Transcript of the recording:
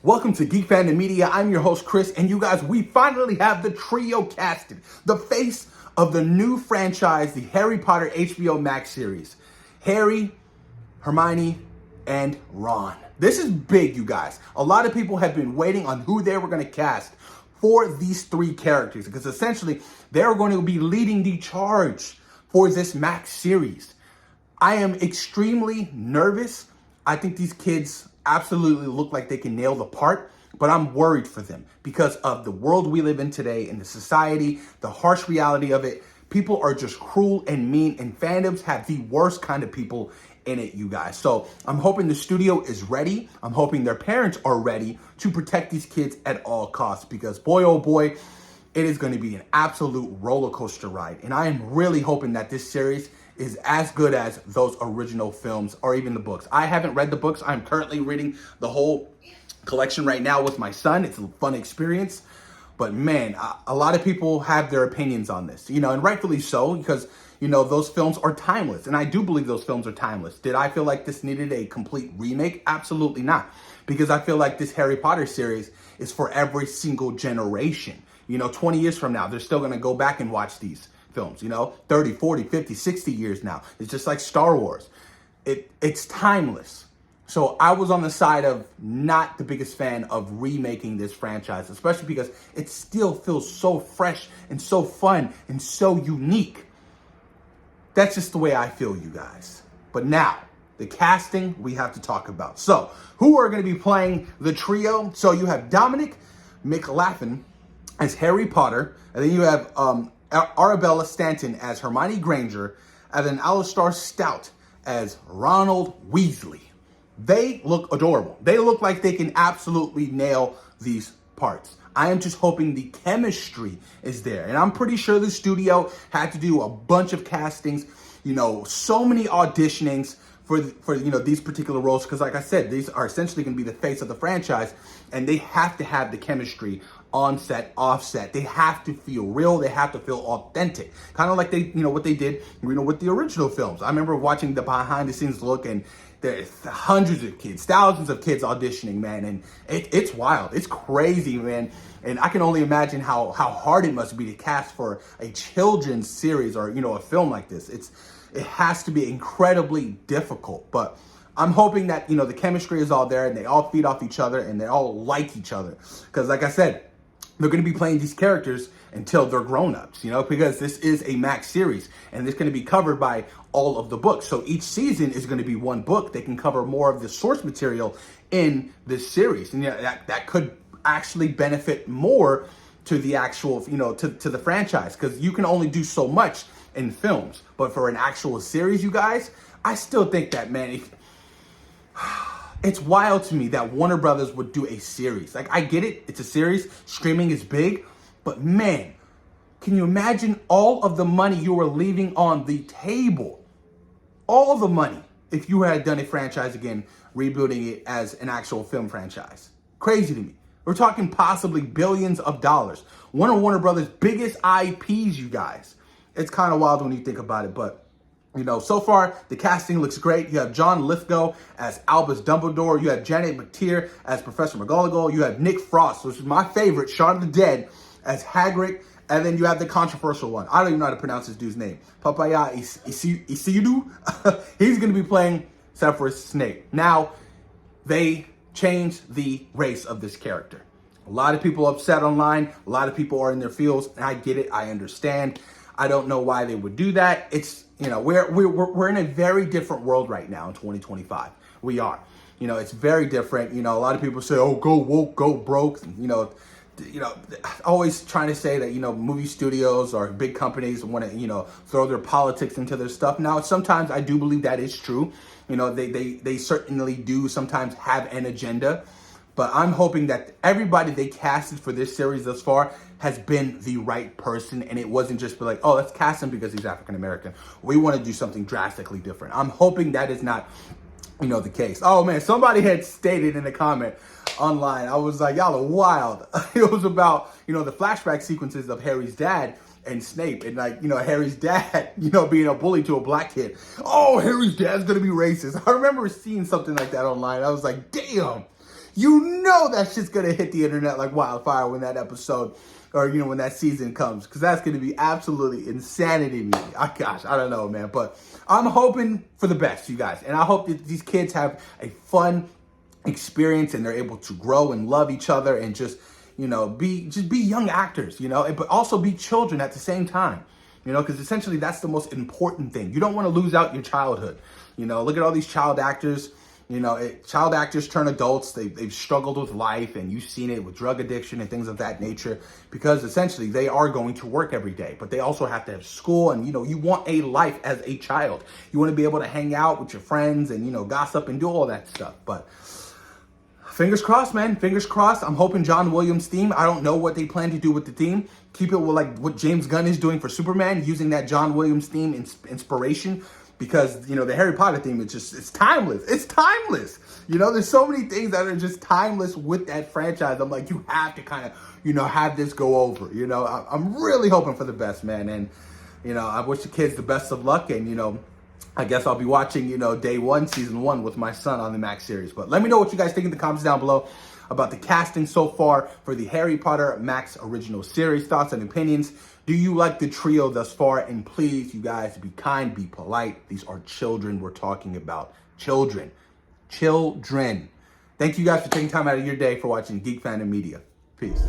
Welcome to Geek Fandom Media. I'm your host, Chris, and you guys, we finally have the trio casted. The face of the new franchise, the Harry Potter HBO Max series. Harry, Hermione, and Ron. This is big, you guys. A lot of people have been waiting on who they were going to cast for these three characters, because essentially, they're going to be leading the charge for this Max series. I am extremely nervous. I think these kids absolutely look like they can nail the part, but I'm worried for them because of the world we live in today and the society, the harsh reality of it. People are just cruel and mean, and fandoms have the worst kind of people in it, you guys. So I'm hoping the studio is ready. I'm hoping their parents are ready to protect these kids at all costs, because boy, oh boy, it is going to be an absolute roller coaster ride. And I am really hoping that this series is as good as those original films or even the books. I haven't read the books. I'm currently reading the whole collection right now with my son. It's a fun experience. But man, a lot of people have their opinions on this, and rightfully so, because, those films are timeless. And I do believe those films are timeless. Did I feel like this needed a complete remake? Absolutely not. Because I feel like this Harry Potter series is for every single generation. 20 years from now, they're still going to go back and watch these films, 30, 40, 50, 60 years now. It's just like Star Wars. It's timeless. So I was on the side of not the biggest fan of remaking this franchise, especially because it still feels so fresh and so fun and so unique. That's just the way I feel, you guys. But now, the casting we have to talk about. So, who are going to be playing the trio? So you have Dominic, McLaughlin as Harry Potter, and then you have Arabella Stanton as Hermione Granger, and then Alastair Stout as Ronald Weasley. They look adorable. They look like they can absolutely nail these parts. I am just hoping the chemistry is there. And I'm pretty sure the studio had to do a bunch of castings, so many auditionings for these particular roles, because like I said, these are essentially going to be the face of the franchise, and they have to have the chemistry on set, off set. They have to feel real. They have to feel authentic, kind of like they, what they did, with the original films. I remember watching the behind the scenes look, and there's hundreds of kids, thousands of kids auditioning, man, and it's wild. It's crazy, man. And I can only imagine how hard it must be to cast for a children's series or, a film like this. It has to be incredibly difficult, but I'm hoping that, the chemistry is all there and they all feed off each other and they all like each other. Because like I said, they're going to be playing these characters until they're grown-ups, because this is a Max series and it's going to be covered by all of the books. So each season is going to be one book. They can cover more of the source material in this series. And that could actually benefit more to the actual, to the franchise, because you can only do so much in films. But for an actual series, you guys, I still think that, man, it's wild to me that Warner Brothers would do a series. Like, I get it. It's a series. Streaming is big. But, man, can you imagine all of the money you were leaving on the table? All the money if you had done a franchise again, rebooting it as an actual film franchise. Crazy to me. We're talking possibly billions of dollars. One of Warner Brothers' biggest IPs, you guys. It's kind of wild when you think about it, but so far, the casting looks great. You have John Lithgow as Albus Dumbledore. You have Janet McTeer as Professor McGonagall. You have Nick Frost, which is my favorite, Shaun of the Dead, as Hagrid. And then you have the controversial one. I don't even know how to pronounce this dude's name. Paapa Essiedu. He's going to be playing Severus Snape. Now, they changed the race of this character. A lot of people upset online. A lot of people are in their feels. And I get it. I understand. I don't know why they would do that. It's, we're in a very different world right now in 2025. We are. It's very different. A lot of people say, oh, go woke, go broke. Always trying to say that, movie studios or big companies want to, throw their politics into their stuff. Now, sometimes I do believe that is true. They certainly do sometimes have an agenda. But I'm hoping that everybody they casted for this series thus far has been the right person. And it wasn't just like, oh, let's cast him because he's African-American. We want to do something drastically different. I'm hoping that is not, the case. Oh, man, somebody had stated in a comment online, I was like, y'all are wild. It was about, the flashback sequences of Harry's dad and Snape, and Harry's dad, being a bully to a black kid. Oh, Harry's dad's going to be racist. I remember seeing something like that online. I was like, damn. You know that shit's gonna hit the internet like wildfire when that episode, or when that season comes, because that's gonna be absolutely insanity to me. Gosh, I don't know, man, but I'm hoping for the best, you guys, and I hope that these kids have a fun experience and they're able to grow and love each other and just be young actors, but also be children at the same time. Because essentially that's the most important thing. You don't want to lose out your childhood. Look at all these child actors. Child actors turn adults. They've struggled with life, and you've seen it with drug addiction and things of that nature, because essentially they are going to work every day, but they also have to have school, and you want a life as a child. You want to be able to hang out with your friends and gossip and do all that stuff. But fingers crossed, man. Fingers crossed. I'm hoping John Williams' theme, I don't know what they plan to do with the theme. Keep it with like what James Gunn is doing for Superman, using that John Williams theme inspiration, because, the Harry Potter theme, it's timeless. It's timeless. There's so many things that are just timeless with that franchise. I'm like, you have to kind of, have this go over. I'm really hoping for the best, man. And, I wish the kids the best of luck. And, I guess I'll be watching, day one, season 1 with my son on the Max series. But let me know what you guys think in the comments down below about the casting so far for the Harry Potter Max original series. Thoughts and opinions. Do you like the trio thus far? And please, you guys, be kind, be polite. These are children we're talking about. Children. Children. Thank you guys for taking time out of your day for watching Geek Fandom Media. Peace.